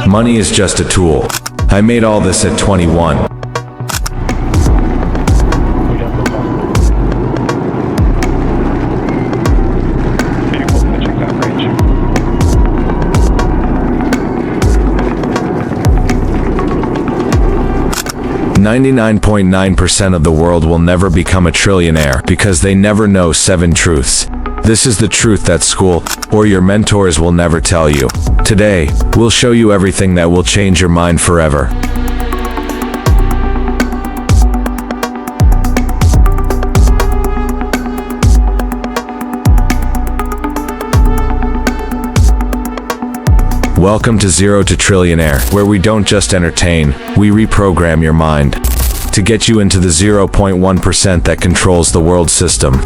Money is just a tool. I made all this at 21. Vehicle pitching that range. 99.9% of the world will never become a trillionaire because they never know 7 truths. This is the truth that school or your mentors will never tell you. Today, we'll show you everything that will change your mind forever. Welcome to Zero to Trillionaire, where we don't just entertain, we reprogram your mind to get you into the 0.1% that controls the world system.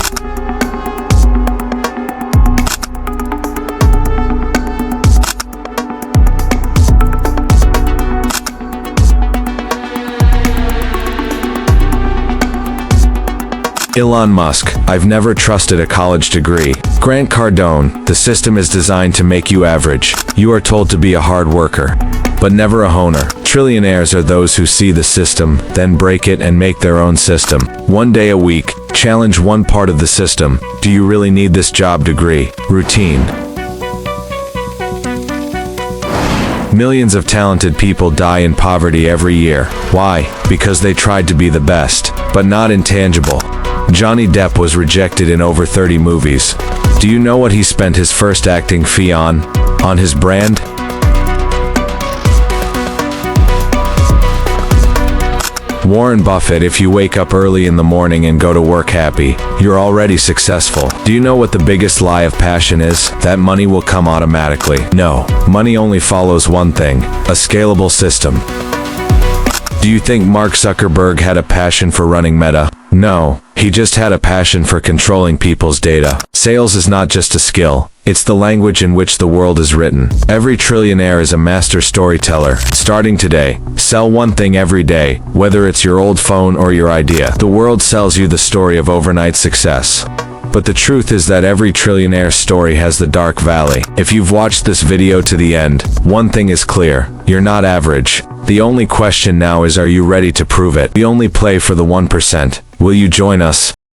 Elon Musk, I've never trusted a college degree. Grant Cardone, the system is designed to make you average. You are told to be a hard worker, but never a honer. Trillionaires are those who see the system, then break it and make their own system. One day a week, challenge one part of the system. Do you really need this job degree? Routine. Millions of talented people die in poverty every year. Why? Because they tried to be the best, but not intangible. Johnny Depp was rejected in over 30 movies. Do you know what he spent his first acting fee on? On his brand? Warren Buffett, if you wake up early in the morning and go to work happy, you're already successful. Do you know what the biggest lie of passion is? That money will come automatically. No, money only follows one thing, a scalable system. Do you think Mark Zuckerberg had a passion for running Meta? No, he just had a passion for controlling people's data. Sales is not just a skill, it's the language in which the world is written. Every trillionaire is a master storyteller. Starting today, sell one thing every day, whether it's your old phone or your idea. The world sells you the story of overnight success. But the truth is that every trillionaire's story has the dark valley. If you've watched this video to the end, one thing is clear, you're not average. The only question now is, are you ready to prove it? We only play for the 1%. Will you join us?